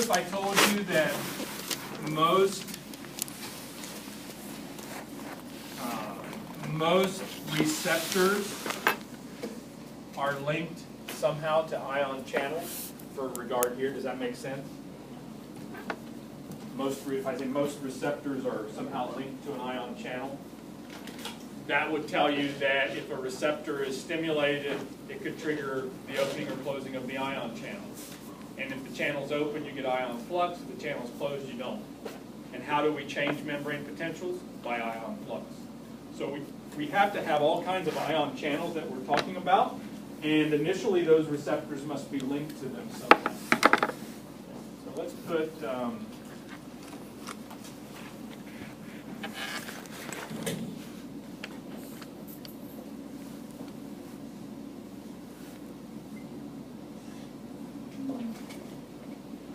if I told you that most receptors are linked somehow to ion channels for regard here? Does that make sense? If I say most receptors are somehow linked to an ion channel, that would tell you that if a receptor is stimulated, it could trigger the opening or closing of the ion channel. And if the channel's open, you get ion flux. If the channel's closed, you don't. And how do we change membrane potentials? By ion flux. So we have to have all kinds of ion channels that we're talking about, and initially those receptors must be linked to them somehow. So let's put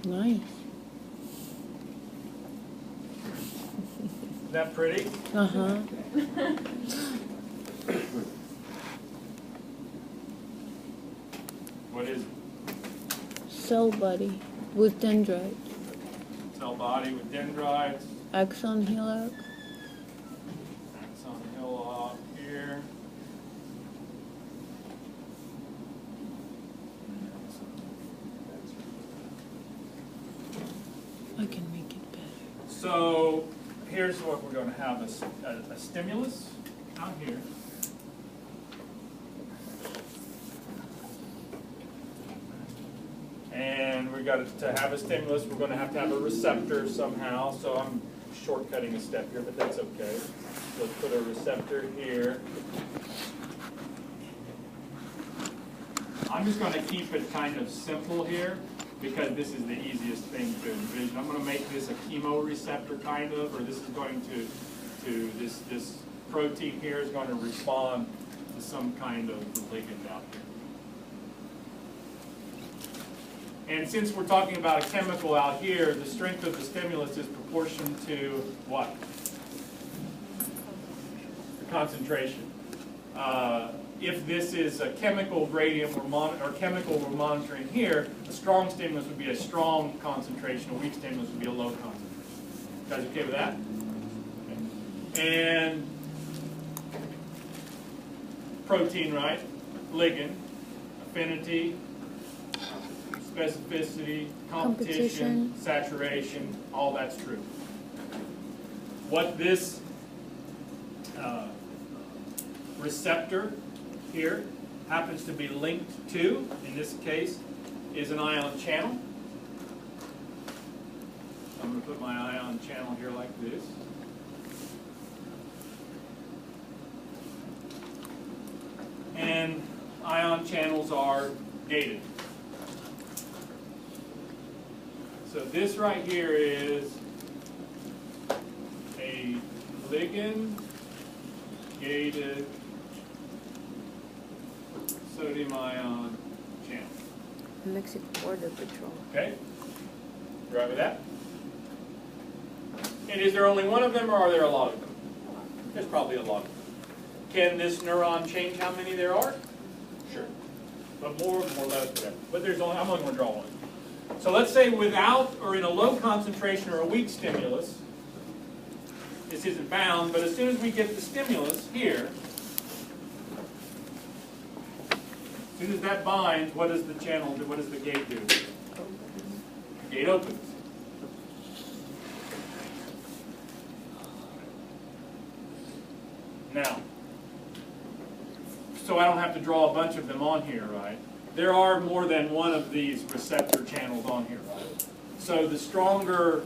Nice. Is that pretty? Uh-huh. What is it? Cell body with dendrites. Cell body with dendrites. Axon hillock. Axon hillock here. I can make it better. So here's what we're going to have, a stimulus out here. And we've got to have a stimulus, we're going to have a receptor somehow. So I'm shortcutting a step here, but that's okay. Let's put a receptor here. I'm just going to keep it kind of simple here, because this is the easiest thing to envision. I'm going to make this a chemoreceptor kind of, or this is going to this protein here is going to respond to some kind of ligand out here. And since we're talking about a chemical out here, the strength of the stimulus is proportional to what? The concentration. If this is a chemical gradient or chemical we're monitoring here, a strong stimulus would be a strong concentration, a weak stimulus would be a low concentration. You guys okay with that? Okay. And protein, right? Ligand, affinity, specificity, competition, saturation, all that's true. What this receptor here happens to be linked to, in this case, is an ion channel. I'm going to put my ion channel here like this. And ion channels are gated. So this right here is a ligand gated sodium ion channel. Mexican Border Patrol. Okay? You right with that? And is there only one of them, or are there a lot of them? There's probably a lot of them. Can this neuron change how many there are? Sure. But more less, whatever. But there's only, I'm only going to draw one. So let's say without or in a low concentration or a weak stimulus, this isn't bound, but as soon as we get the stimulus here, as soon as that binds, what does the channel do? What does the gate do? The gate opens. Now, so I don't have to draw a bunch of them on here, right? There are more than one of these receptor channels on here, right? So the stronger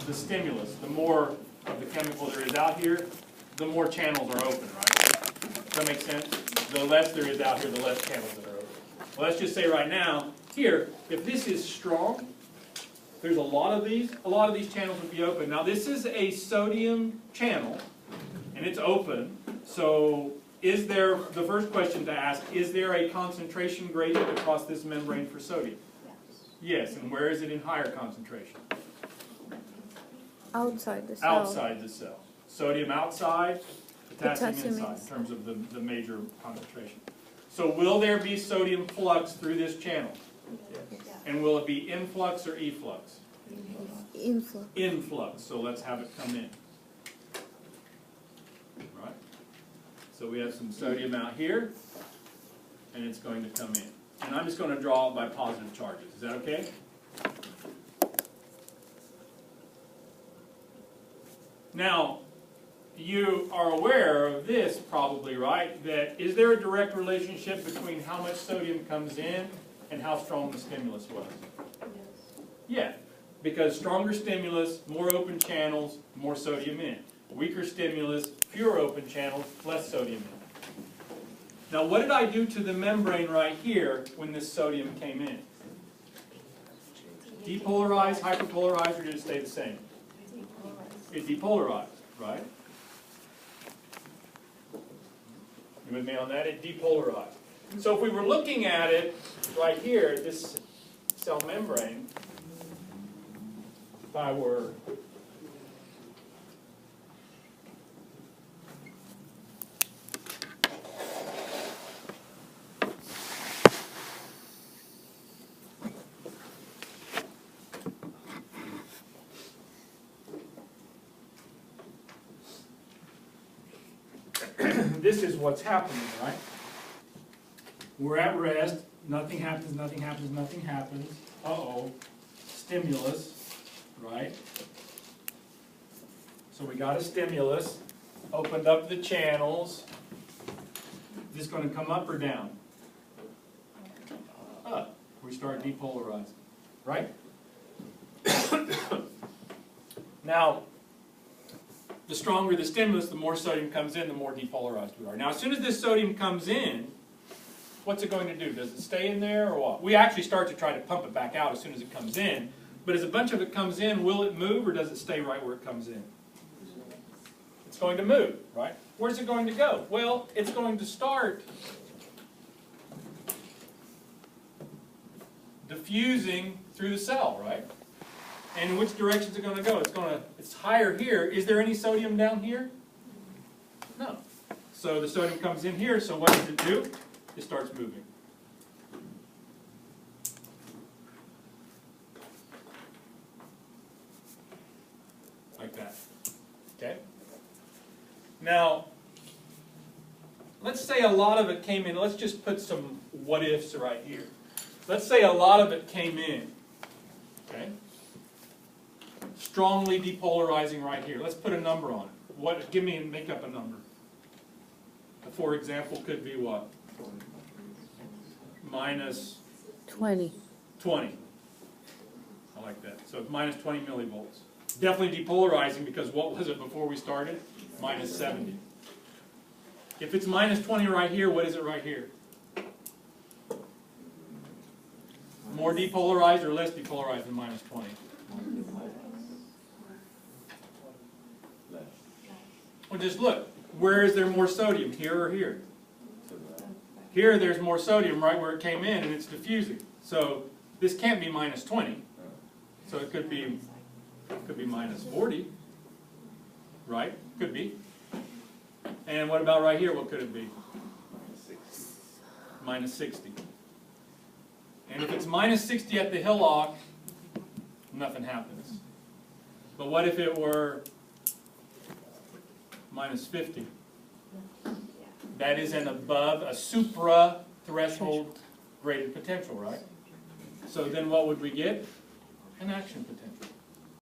the stimulus, the more of the chemical there is out here, the more channels are open, right? Does that make sense? The less there is out here, the less channels that are open. Well, let's just say right now, here, if this is strong, there's a lot of these channels would be open. Now this is a sodium channel, and it's open, so is there, the first question to ask, is there a concentration gradient across this membrane for sodium? Yes, and where is it in higher concentration? Outside the cell. Outside the cell. Sodium outside, potassium inside, inside. in terms of the major concentration. So will there be sodium flux through this channel? Yes. And will it be influx or efflux? Influx. influx, so let's have it come in. Right? So we have some sodium out here, and it's going to come in. And I'm just going to draw it by positive charges. Is that okay? Now, you are aware of this probably, right? That is there a direct relationship between how much sodium comes in and how strong the stimulus was? Yeah, because stronger stimulus, more open channels, more sodium in. Weaker stimulus, fewer open channels, less sodium in. Now what did I do to the membrane right here when this sodium came in? Depolarized, hyperpolarized, or did it stay the same? It depolarized, right? You with me on that? It depolarized. So if we were looking at it right here, this cell membrane, if I were this is what's happening, right? We're at rest, nothing happens, nothing happens, nothing happens. Uh-oh, stimulus, right? So we got a stimulus, opened up the channels. Is this going to come up or down? Up. We start depolarizing, right? Now, the stronger the stimulus, the more sodium comes in, the more depolarized we are. Now, as soon as this sodium comes in, what's it going to do? Does it stay in there or what? We actually start to try to pump it back out as soon as it comes in. But as a bunch of it comes in, will it move or does it stay right where it comes in? It's going to move, right? Where's it going to go? Well, it's going to start diffusing through the cell, right? And in which direction is it going to go? It's higher here. Is there any sodium down here? No. So the sodium comes in here, so what does it do? It starts moving. Like that. Okay? Now, let's say a lot of it came in. Let's just put some what ifs right here. Let's say a lot of it came in. Okay? Strongly depolarizing right here. Let's put a number on it. Make up a number. For example, could be what? Minus 20. 20. I like that. So it's minus 20 millivolts. Definitely depolarizing because what was it before we started? Minus 70. If it's minus 20 right here, what is it right here? More depolarized or less depolarized than minus 20? Well, just look. Where is there more sodium, here or here? Here there's more sodium right where it came in and it's diffusing. So this can't be minus 20. So it could be minus 40. Right? Could be. And what about right here? What could it be? Minus 60. And if it's minus 60 at the hillock, nothing happens. But what if it were minus 50? That is an above, a supra-threshold rated potential, right? So then what would we get? An action potential.